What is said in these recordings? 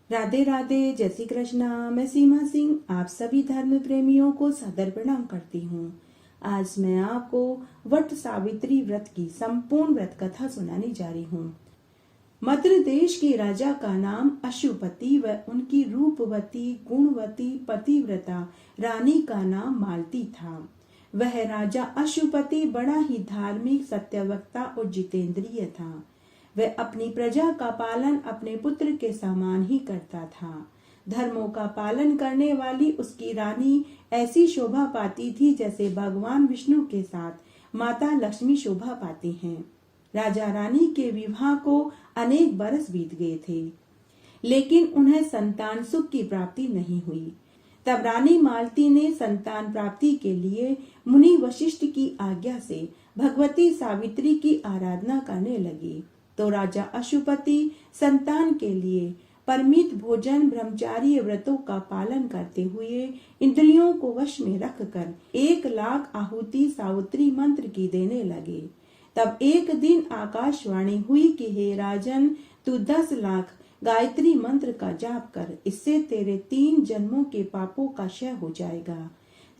राधे राधे, जय श्री कृष्णा। मैं सीमा सिंह आप सभी धर्म प्रेमियों को सादर प्रणाम करती हूँ। आज मैं आपको वट सावित्री व्रत की संपूर्ण व्रत कथा सुनाने जा रही हूँ। मद्र देश के राजा का नाम अशुपति व उनकी रूपवती गुणवती पतिव्रता रानी का नाम मालती था। वह राजा अशुपति बड़ा ही धार्मिक, सत्यवक्ता और जितेंद्रिय था। वह अपनी प्रजा का पालन अपने पुत्र के समान ही करता था। धर्मों का पालन करने वाली उसकी रानी ऐसी शोभा पाती थी जैसे भगवान विष्णु के साथ माता लक्ष्मी शोभा पाती हैं। राजा रानी के विवाह को अनेक बरस बीत गए थे, लेकिन उन्हें संतान सुख की प्राप्ति नहीं हुई। तब रानी मालती ने संतान प्राप्ति के लिए मुनि वशिष्ठ की आज्ञा से भगवती सावित्री की आराधना करने लगी। तो राजा अशुपति संतान के लिए परमित भोजन, ब्रह्मचार्य व्रतों का पालन करते हुए इंद्रियों को वश में रखकर 1,00,000 आहुति सावित्री मंत्र की देने लगे। तब एक दिन आकाशवाणी हुई कि हे राजन, तू 10,00,000 गायत्री मंत्र का जाप कर, इससे तेरे 3 जन्मों के पापों का क्षय हो जाएगा।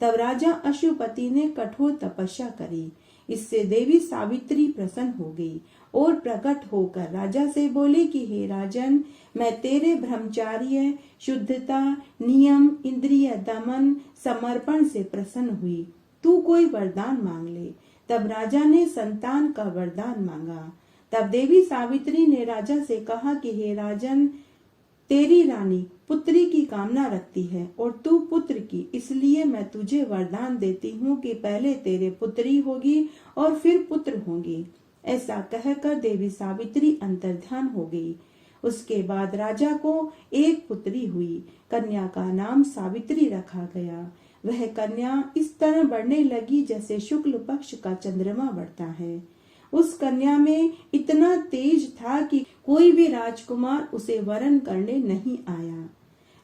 तब राजा अशुपति ने कठोर तपस्या करी। इससे देवी सावित्री प्रसन्न हो गई और प्रकट होकर राजा से बोली कि हे राजन, मैं तेरे ब्रह्मचार्य, शुद्धता, नियम, इंद्रिय दमन, समर्पण से प्रसन्न हुई। तू कोई वरदान मांग ले। तब राजा ने संतान का वरदान मांगा। तब देवी सावित्री ने राजा से कहा कि हे राजन, तेरी रानी पुत्री की कामना रखती है और तू पुत्र की, इसलिए मैं तुझे वरदान देती हूँ कि पहले तेरे पुत्री होगी और फिर पुत्र होंगे। ऐसा कहकर देवी सावित्री अंतर्ध्यान हो गई। उसके बाद राजा को एक पुत्री हुई। कन्या का नाम सावित्री रखा गया। वह कन्या इस तरह बढ़ने लगी जैसे शुक्ल पक्ष का चंद्रमा बढ़ता है। उस कन्या में इतना तेज था कि कोई भी राजकुमार उसे वरण करने नहीं आया।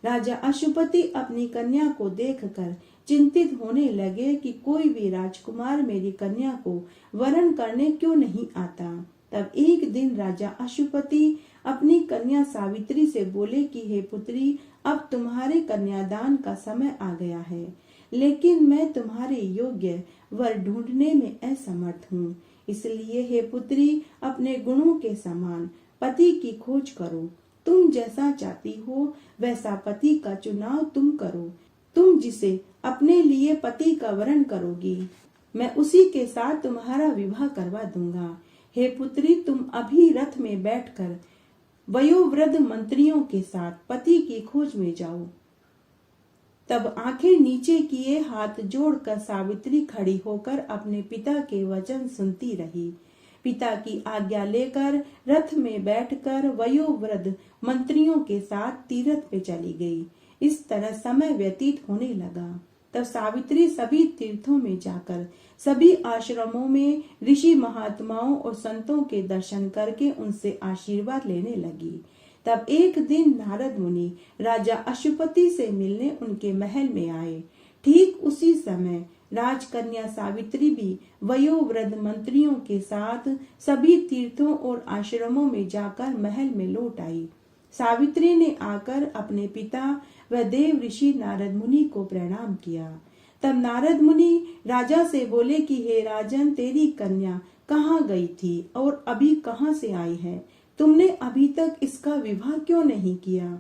राजा अशुपति अपनी कन्या को देखकर चिंतित होने लगे कि कोई भी राजकुमार मेरी कन्या को वरण करने क्यों नहीं आता। तब एक दिन राजा अशुपति अपनी कन्या सावित्री से बोले कि हे पुत्री, अब तुम्हारे कन्यादान का समय आ गया है, लेकिन मैं तुम्हारे योग्य वर ढूंढने में असमर्थ हूँ। इसलिए हे पुत्री, अपने गुणों के समान पति की खोज करो। तुम जैसा चाहती हो वैसा पति का चुनाव तुम करो। तुम जिसे अपने लिए पति का वरण करोगी, मैं उसी के साथ तुम्हारा विवाह करवा दूंगा। हे पुत्री, तुम अभी रथ में बैठकर वयोवृद्ध मंत्रियों के साथ पति की खोज में जाओ। तब आंखें नीचे किए हाथ जोड़कर सावित्री खड़ी होकर अपने पिता के वचन सुनती रही। पिता की आज्ञा लेकर रथ में बैठकर वयोवृद्ध मंत्रियों के साथ तीर्थ पे चली गई। इस तरह समय व्यतीत होने लगा। तब सावित्री सभी तीर्थों में जाकर सभी आश्रमों में ऋषि महात्माओं और संतों के दर्शन करके उनसे आशीर्वाद लेने लगी। तब एक दिन नारद मुनि राजा अशुपति से मिलने उनके महल में आए। ठीक उसी समय राजकन्या सावित्री भी वयोवृद्ध मंत्रियों के साथ सभी तीर्थों और आश्रमों में जाकर महल में लौट आई। सावित्री ने आकर अपने पिता व देव ऋषि नारद मुनि को प्रणाम किया। तब नारद मुनि राजा से बोले कि हे राजन, तेरी कन्या कहाँ गई थी और अभी कहाँ से आई है? तुमने अभी तक इसका विवाह क्यों नहीं किया?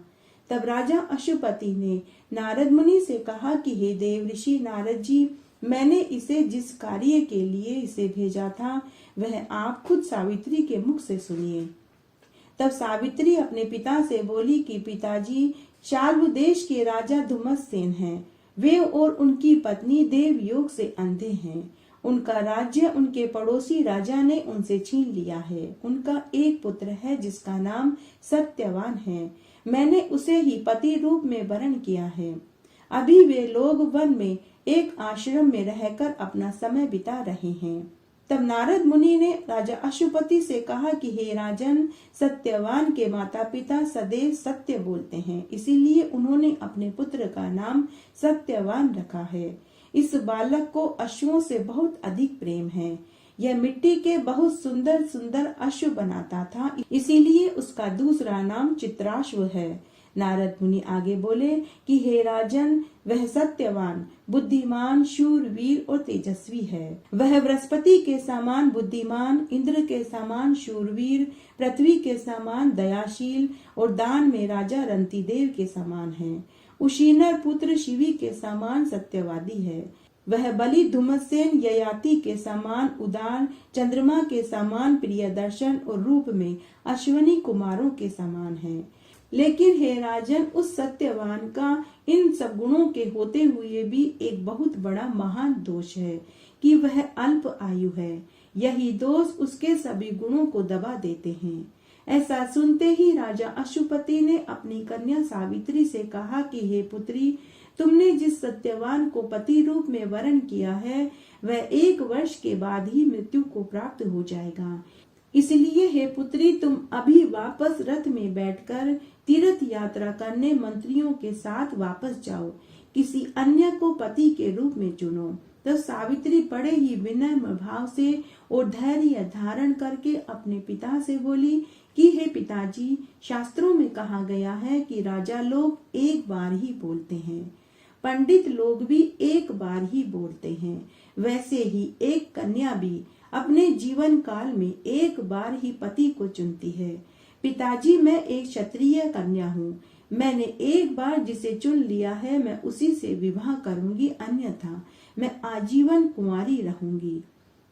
तब राजा अशुपति ने नारद मुनि से कहा कि हे देव ऋषि नारद जी, मैंने इसे जिस कार्य के लिए इसे भेजा था वह आप खुद सावित्री के मुख से सुनिए। तब सावित्री अपने पिता से बोली कि पिताजी, शाल्व देश के राजा धुमत्सेन हैं। वे और उनकी पत्नी देव योग से अंधे हैं। उनका राज्य उनके पड़ोसी राजा ने उनसे छीन लिया है। उनका एक पुत्र है जिसका नाम सत्यवान है। मैंने उसे ही पति रूप में वरण किया है। अभी वे लोग वन में एक आश्रम में रहकर अपना समय बिता रहे हैं। तब नारद मुनि ने राजा अशुपति से कहा कि हे राजन, सत्यवान के माता पिता सदैव सत्य बोलते हैं, इसीलिए उन्होंने अपने पुत्र का नाम सत्यवान रखा है। इस बालक को अश्वों से बहुत अधिक प्रेम है। यह मिट्टी के बहुत सुंदर सुंदर अश्व बनाता था, इसीलिए उसका दूसरा नाम चित्राश्व है। नारद मुनि आगे बोले कि हे राजन, वह सत्यवान, बुद्धिमान, शूरवीर और तेजस्वी है। वह बृहस्पति के समान बुद्धिमान, इंद्र के समान शूरवीर, पृथ्वी के समान दयाशील और दान में राजा रंतिदेव के समान है। उशीनर पुत्र शिवी के समान सत्यवादी है। वह बलि धुमसेन ययाति के समान उदार, चंद्रमा के समान प्रियदर्शन और रूप में अश्वनी कुमारों के समान है। लेकिन हे राजन, उस सत्यवान का इन सब गुणों के होते हुए भी एक बहुत बड़ा महान दोष है कि वह अल्प आयु है। यही दोष उसके सभी गुणों को दबा देते हैं। ऐसा सुनते ही राजा अशुपति ने अपनी कन्या सावित्री से कहा कि हे पुत्री, तुमने जिस सत्यवान को पति रूप में वरण किया है वह 1 वर्ष के बाद ही मृत्यु को प्राप्त हो जाएगा। इसलिए हे पुत्री, तुम अभी वापस रथ में बैठकर तीर्थ यात्रा करने मंत्रियों के साथ वापस जाओ। किसी अन्य को पति के रूप में चुनो। तो सावित्री बड़े ही विनम्र भाव से और धैर्य धारण करके अपने पिता से बोली कि हे पिताजी, शास्त्रों में कहा गया है कि राजा लोग एक बार ही बोलते हैं, पंडित लोग भी एक बार ही बोलते हैं, वैसे ही एक कन्या भी अपने जीवन काल में एक बार ही पति को चुनती है। पिताजी, मैं एक क्षत्रिय कन्या हूँ। मैंने एक बार जिसे चुन लिया है मैं उसी से विवाह करूंगी, अन्यथा मैं आजीवन कुंवारी रहूंगी।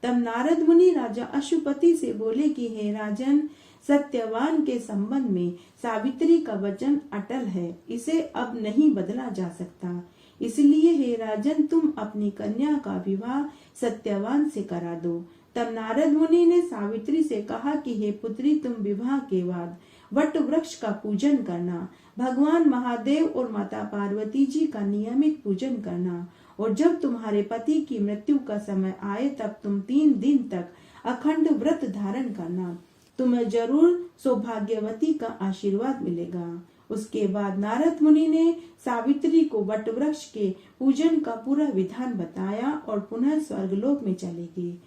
तब नारद मुनि राजा अशुपति से बोले कि हे राजन, सत्यवान के संबंध में सावित्री का वचन अटल है, इसे अब नहीं बदला जा सकता। इसलिए हे राजन, तुम अपनी कन्या का विवाह सत्यवान से करा दो। तब नारद मुनि ने सावित्री से कहा कि हे पुत्री, तुम विवाह के बाद वट वृक्ष का पूजन करना, भगवान महादेव और माता पार्वती जी का नियमित पूजन करना, और जब तुम्हारे पति की मृत्यु का समय आए तब तुम 3 दिन तक अखंड व्रत धारण करना। तुम्हें जरूर सौभाग्यवती का आशीर्वाद मिलेगा। उसके बाद नारद मुनि ने सावित्री को वट वृक्ष के पूजन का पूरा विधान बताया और पुनः स्वर्गलोक में चले गए।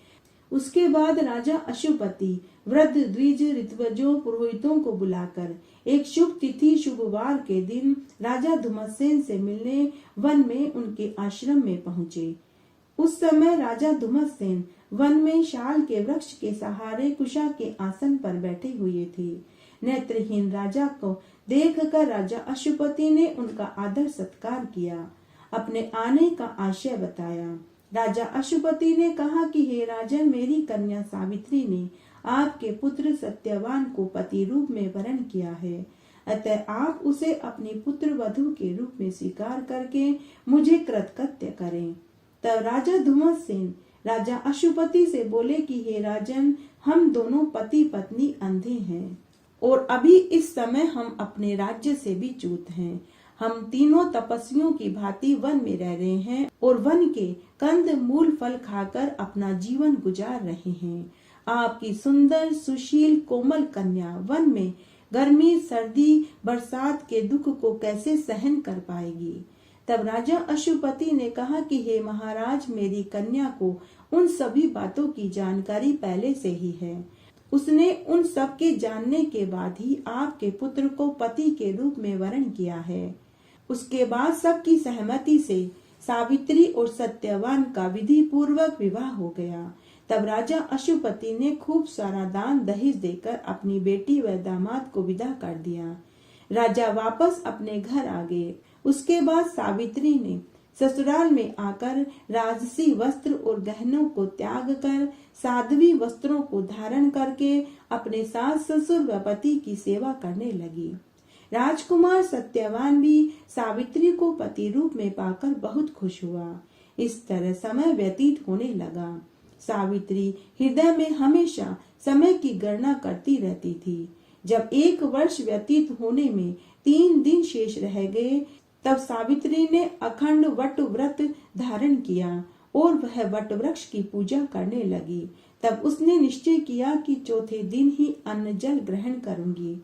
उसके बाद राजा अशुपति वृद्ध द्विज ऋत्वजों पुरोहितों को बुलाकर एक शुभ तिथि शुभवार के दिन राजा धुमसेन से मिलने वन में उनके आश्रम में पहुँचे। उस समय राजा धुमसेन वन में शाल के वृक्ष के सहारे कुशा के आसन पर बैठे हुए थे। नेत्रहीन राजा को देखकर राजा अशुपति ने उनका आदर सत्कार किया, अपने आने का आशय बताया। राजा अशुपति ने कहा कि हे राजन, मेरी कन्या सावित्री ने आपके पुत्र सत्यवान को पति रूप में वरण किया है, अतः आप उसे अपनी पुत्र वधू के रूप में स्वीकार करके मुझे कृतकृत्य करें। तब राजा धुमसेन राजा अशुपति से बोले कि हे राजन, हम दोनों पति पत्नी अंधे हैं और अभी इस समय हम अपने राज्य से भी च्युत हैं। हम तीनों तपस्वियों की भांति वन में रह रहे हैं और वन के कंद मूल फल खाकर अपना जीवन गुजार रहे हैं। आपकी सुंदर सुशील कोमल कन्या वन में गर्मी सर्दी बरसात के दुख को कैसे सहन कर पाएगी। तब राजा अशुपति ने कहा कि हे महाराज, मेरी कन्या को उन सभी बातों की जानकारी पहले से ही है। उसने उन सब के जानने के बाद ही आपके पुत्र को पति के रूप में वरण किया है। उसके बाद सबकी सहमति से सावित्री और सत्यवान का विधि पूर्वक विवाह हो गया। तब राजा अशुपति ने खूब सारा दान दहेज देकर अपनी बेटी व दामाद को विदा कर दिया। राजा वापस अपने घर आ गए। उसके बाद सावित्री ने ससुराल में आकर राजसी वस्त्र और गहनों को त्याग कर साध्वी वस्त्रों को धारण करके अपने सास ससुर व पति की सेवा करने लगी। राजकुमार सत्यवान भी सावित्री को पति रूप में पाकर बहुत खुश हुआ। इस तरह समय व्यतीत होने लगा। सावित्री हृदय में हमेशा समय की गणना करती रहती थी। जब 1 वर्ष व्यतीत होने में 3 दिन शेष रह गए, तब सावित्री ने अखंड वट व्रत धारण किया और वह वट वृक्ष की पूजा करने लगी। तब उसने निश्चय किया कि चौथे दिन ही अन्न जल ग्रहण करूंगी।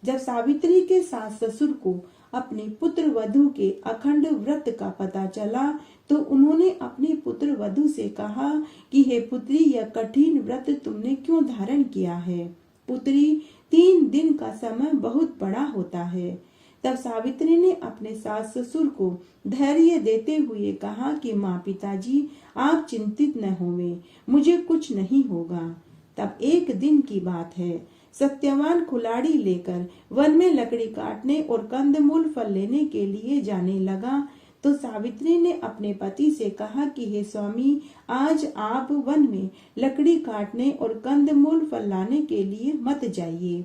जब सावित्री के सास ससुर को अपने पुत्र वधू के अखंड व्रत का पता चला तो उन्होंने अपनी पुत्र वधू से कहा कि हे पुत्री, यह कठिन व्रत तुमने क्यों धारण किया है। पुत्री, 3 दिन का समय बहुत बड़ा होता है। तब सावित्री ने अपने सास ससुर को धैर्य देते हुए कहा कि माँ पिताजी आप चिंतित न होवे, मुझे कुछ नहीं होगा। तब एक दिन की बात है, सत्यवान कुल्हाड़ी लेकर वन में लकड़ी काटने और कंदमूल फल लेने के लिए जाने लगा तो सावित्री ने अपने पति से कहा कि हे स्वामी, आज आप वन में लकड़ी काटने और कंदमूल फल लाने के लिए मत जाइए।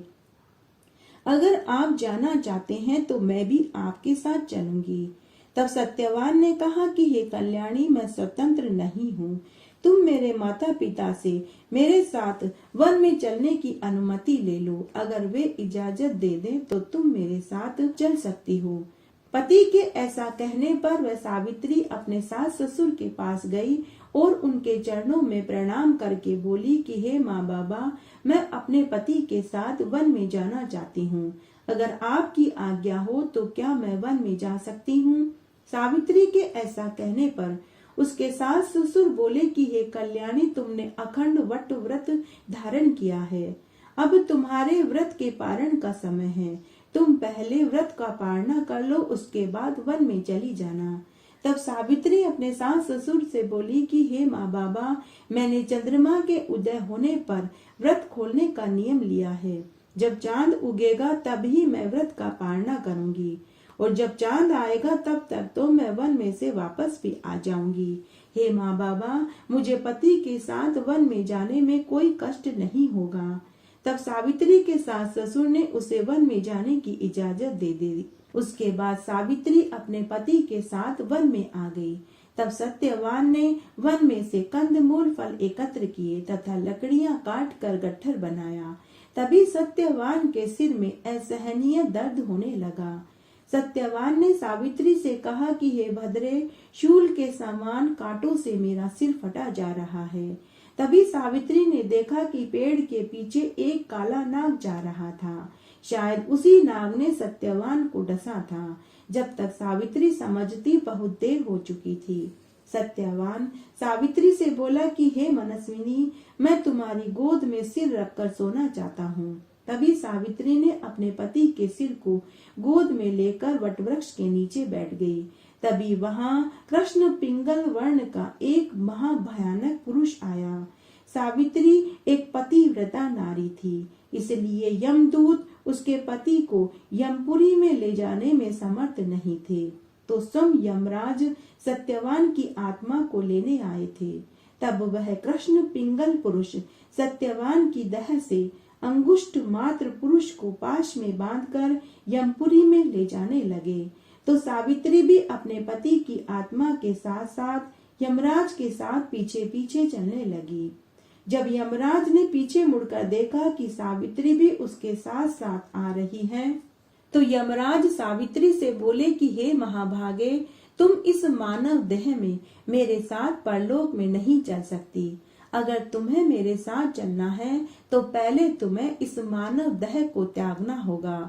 अगर आप जाना चाहते हैं तो मैं भी आपके साथ चलूंगी। तब सत्यवान ने कहा कि हे कल्याणी, मैं स्वतंत्र नहीं हूँ, तुम मेरे माता पिता से मेरे साथ वन में चलने की अनुमति ले लो। अगर वे इजाजत दे दें तो तुम मेरे साथ चल सकती हो। पति के ऐसा कहने पर वह सावित्री अपने सास ससुर के पास गई और उनके चरणों में प्रणाम करके बोली कि हे माँ बाबा, मैं अपने पति के साथ वन में जाना चाहती हूँ। अगर आपकी आज्ञा हो तो क्या मैं वन में जा सकती हूँ? सावित्री के ऐसा कहने पर उसके सास ससुर बोले कि हे कल्याणी, तुमने अखंड वट व्रत धारण किया है, अब तुम्हारे व्रत के पारण का समय है। तुम पहले व्रत का पारणा कर लो, उसके बाद वन में चली जाना। तब सावित्री अपने सास ससुर से बोली कि हे माँ बाबा, मैंने चंद्रमा के उदय होने पर व्रत खोलने का नियम लिया है। जब चांद उगेगा तभी मैं व्रत का पारणा करूंगी और जब चांद आएगा तब तक तो मैं वन में से वापस भी आ जाऊंगी। हे माँ बाबा, मुझे पति के साथ वन में जाने में कोई कष्ट नहीं होगा। तब सावित्री के सास ससुर ने उसे वन में जाने की इजाजत दे दी। उसके बाद सावित्री अपने पति के साथ वन में आ गई। तब सत्यवान ने वन में से कंदमूल फल एकत्र किए तथा लकड़ियां काट कर गट्ठर बनाया। तभी सत्यवान के सिर में असहनीय दर्द होने लगा। सत्यवान ने सावित्री से कहा कि हे भद्रे, शूल के समान कांटों से मेरा सिर फटा जा रहा है। तभी सावित्री ने देखा कि पेड़ के पीछे एक काला नाग जा रहा था। शायद उसी नाग ने सत्यवान को डसा था। जब तक सावित्री समझती बहुत देर हो चुकी थी। सत्यवान सावित्री से बोला कि हे मनस्विनी, मैं तुम्हारी गोद में सिर रखकर सोना चाहता हूँ। तभी सावित्री ने अपने पति के सिर को गोद में लेकर वटवृक्ष के नीचे बैठ गई। तभी वहां कृष्ण पिंगल वर्ण का एक महाभयानक पुरुष आया। सावित्री एक पतिव्रता नारी थी, इसलिए यमदूत उसके पति को यमपुरी में ले जाने में समर्थ नहीं थे। तो स्वयं यमराज सत्यवान की आत्मा को लेने आए थे। तब वह कृष्ण पिंगल पुरुष सत्यवान की दह से अंगुष्ठ मात्र पुरुष को पाश में बांधकर यमपुरी में ले जाने लगे। तो सावित्री भी अपने पति की आत्मा के साथ साथ यमराज के साथ पीछे पीछे चलने लगी। जब यमराज ने पीछे मुड़कर देखा कि सावित्री भी उसके साथ साथ आ रही है, तो यमराज सावित्री से बोले कि हे महाभागे, तुम इस मानव देह में मेरे साथ परलोक में नहीं चल सकती। अगर तुम्हें मेरे साथ चलना है तो पहले तुम्हें इस मानव देह को त्यागना होगा।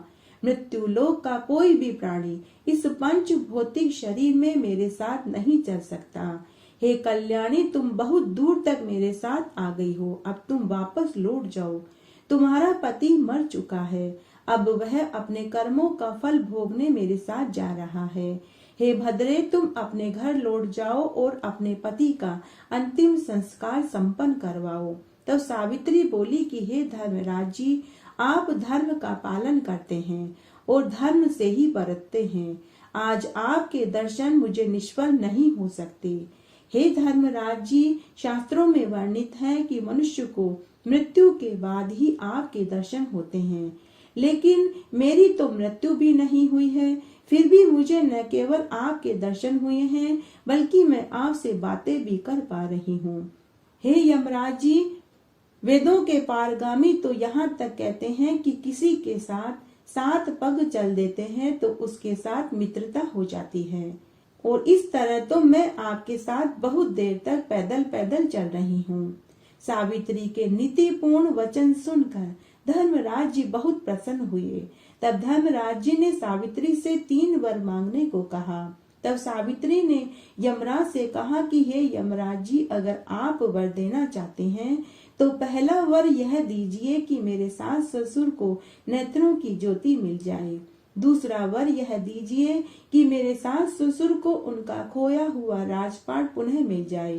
मृत्यु लोक का कोई भी प्राणी इस पंच भौतिक शरीर में मेरे साथ नहीं चल सकता। हे कल्याणी, तुम बहुत दूर तक मेरे साथ आ गई हो, अब तुम वापस लौट जाओ। तुम्हारा पति मर चुका है, अब वह अपने कर्मों का फल भोगने मेरे साथ जा रहा है। हे भद्रे, तुम अपने घर लौट जाओ और अपने पति का अंतिम संस्कार संपन्न करवाओ। तब सावित्री बोली कि हे धर्मराज जी, आप धर्म का पालन करते हैं और धर्म से ही बरतते हैं। आज आपके दर्शन मुझे निष्फल नहीं हो सकते। हे धर्मराज जी, शास्त्रों में वर्णित है कि मनुष्य को मृत्यु के बाद ही आपके दर्शन होते हैं, लेकिन मेरी तो मृत्यु भी नहीं हुई है, फिर भी मुझे न केवल आपके दर्शन हुए हैं बल्कि मैं आपसे बातें भी कर पा रही हूँ। हे यमराज जी, वेदों के पारगामी तो यहाँ तक कहते हैं कि किसी के साथ 7 पग चल देते हैं तो उसके साथ मित्रता हो जाती है, और इस तरह तो मैं आपके साथ बहुत देर तक पैदल पैदल चल रही हूँ। सावित्री के नीतिपूर्ण वचन सुनकर धर्मराज जी बहुत प्रसन्न हुए। तब धर्मराज जी ने सावित्री से 3 वर मांगने को कहा। तब सावित्री ने यमराज से कहा कि हे यमराज जी, अगर आप वर देना चाहते हैं तो पहला वर यह दीजिए कि मेरे सास ससुर को नेत्रों की ज्योति मिल जाए। दूसरा वर यह दीजिए कि मेरे सास ससुर को उनका खोया हुआ राजपाट पुनः मिल जाए,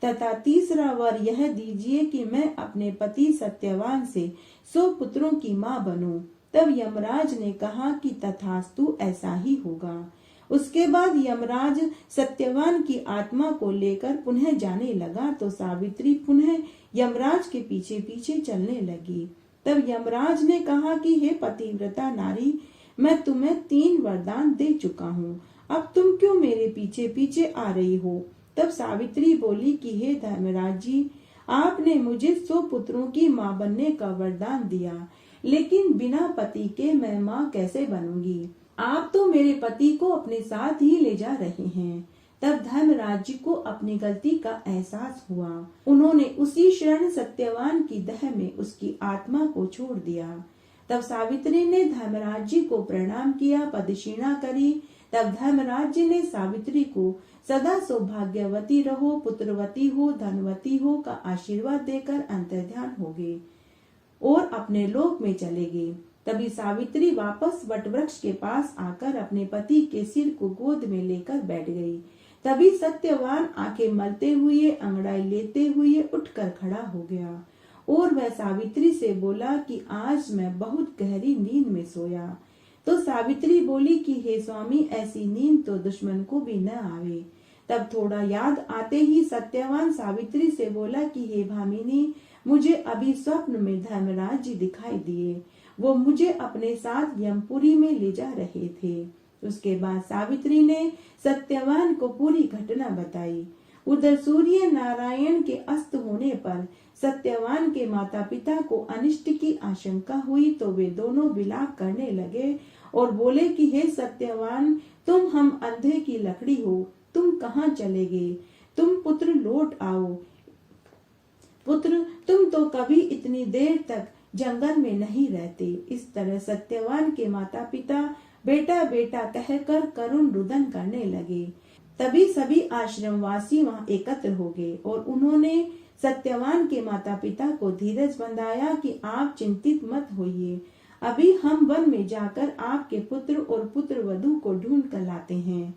तथा तीसरा वर यह दीजिए कि मैं अपने पति सत्यवान से 100 पुत्रों की मां बनूं। तब यमराज ने कहा कि तथास्तु, ऐसा ही होगा। उसके बाद यमराज सत्यवान की आत्मा को लेकर पुनः जाने लगा तो सावित्री पुनः यमराज के पीछे पीछे चलने लगी। तब यमराज ने कहा कि हे पतिव्रता नारी, मैं तुम्हें 3 वरदान दे चुका हूँ, अब तुम क्यों मेरे पीछे पीछे आ रही हो? तब सावित्री बोली कि हे धर्मराज जी, आपने मुझे 100 पुत्रों की माँ बनने का वरदान दिया, लेकिन बिना पति के मैं माँ कैसे बनूंगी? आप तो मेरे पति को अपने साथ ही ले जा रहे हैं। तब धर्मराज जी को अपनी गलती का एहसास हुआ। उन्होंने उसी क्षण सत्यवान की दह में उसकी आत्मा को छोड़ दिया। तब सावित्री ने धर्मराज जी को प्रणाम किया, पदक्षिणा करी। तब धर्मराज जी ने सावित्री को सदा सौभाग्यवती रहो, पुत्रवती हो, धनवती हो का आशीर्वाद देकर अंतर्ध्यान हो गए और अपने लोक में चले गए। तभी सावित्री वापस वटवृक्ष के पास आकर अपने पति के सिर को गोद में लेकर बैठ गई। तभी सत्यवान आंखें मलते हुए, अंगड़ाई लेते हुए उठकर खड़ा हो गया और वह सावित्री से बोला कि आज मैं बहुत गहरी नींद में सोया। तो सावित्री बोली कि हे स्वामी, ऐसी नींद तो दुश्मन को भी न आवे। तब थोड़ा याद आते ही सत्यवान सावित्री से बोला कि हे भामिनी, मुझे अभी स्वप्न में धर्मराज जी दिखाई दिए। वो मुझे अपने साथ यमपुरी में ले जा रहे थे। उसके बाद सावित्री ने सत्यवान को पूरी घटना बताई। उधर सूर्य नारायण के अस्त होने पर सत्यवान के माता पिता को अनिष्ट की आशंका हुई तो वे दोनों विलाप करने लगे और बोले कि हे सत्यवान, तुम हम अंधे की लकड़ी हो, तुम कहाँ चले गए? तुम पुत्र लौट आओ। पुत्र, तुम तो कभी इतनी देर तक जंगल में नहीं रहते। इस तरह सत्यवान के माता पिता बेटा बेटा कहकर करुण रुदन करने लगे। तभी सभी आश्रमवासी वहां एकत्र हो गए और उन्होंने सत्यवान के माता पिता को धीरज बंधाया कि आप चिंतित मत होइए, अभी हम वन में जाकर आपके पुत्र और पुत्र वधू को ढूंढ कर लाते हैं।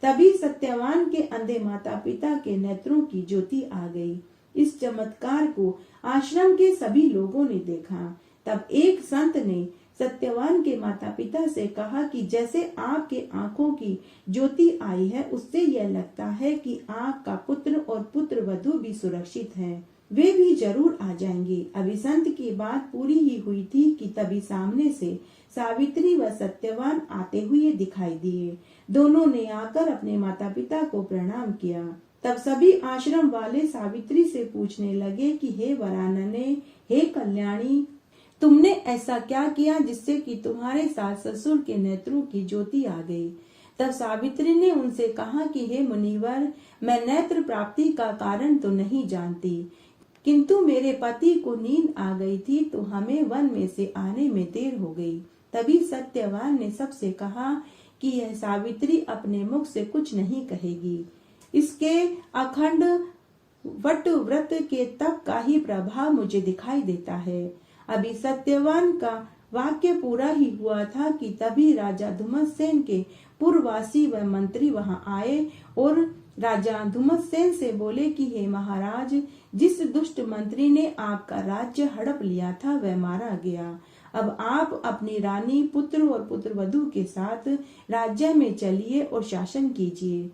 तभी सत्यवान के अंधे माता पिता के नेत्रों की ज्योति आ गई। इस चमत्कार को आश्रम के सभी लोगों ने देखा। तब एक संत ने सत्यवान के माता पिता से कहा कि जैसे आपके आंखों की ज्योति आई है, उससे यह लगता है कि आपका पुत्र और पुत्र वधू भी सुरक्षित हैं। वे भी जरूर आ जाएंगे। अभी संत की बात पूरी ही हुई थी कि तभी सामने से सावित्री व सत्यवान आते हुए दिखाई दिए। दोनों ने आकर अपने माता पिता को प्रणाम किया। तब सभी आश्रम वाले सावित्री से पूछने लगे कि हे वरानने, हे कल्याणी, तुमने ऐसा क्या किया जिससे कि तुम्हारे सास ससुर के नेत्रों की ज्योति आ गई? तब सावित्री ने उनसे कहा कि हे मुनिवर, मैं नेत्र प्राप्ति का कारण तो नहीं जानती, किंतु मेरे पति को नींद आ गई थी तो हमें वन में से आने में देर हो गई। तभी सत्यवान ने सबसे कहा कि यह सावित्री अपने मुख से कुछ नहीं कहेगी, इसके अखंड वट व्रत के तप का ही प्रभाव मुझे दिखाई देता है। अभी सत्यवान का वाक्य पूरा ही हुआ था कि तभी राजा धुमतसेन के पूर्ववासी व मंत्री वहां आए और राजा धुमतसेन से बोले कि हे महाराज, जिस दुष्ट मंत्री ने आपका राज्य हड़प लिया था वह मारा गया। अब आप अपनी रानी, पुत्र और पुत्रवधू के साथ राज्य में चलिए और शासन कीजिए,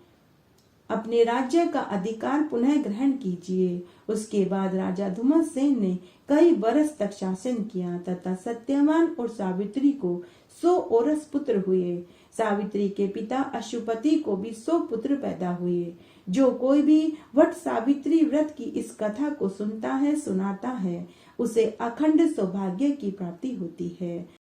अपने राज्य का अधिकार पुनः ग्रहण कीजिए। उसके बाद राजा धुमतसेन ने कई वर्ष तक शासन किया तथा सत्यवान और सावित्री को 100 औरस पुत्र हुए। सावित्री के पिता अशुपति को भी 100 पुत्र पैदा हुए। जो कोई भी वट सावित्री व्रत की इस कथा को सुनता है, सुनाता है, उसे अखंड सौभाग्य की प्राप्ति होती है।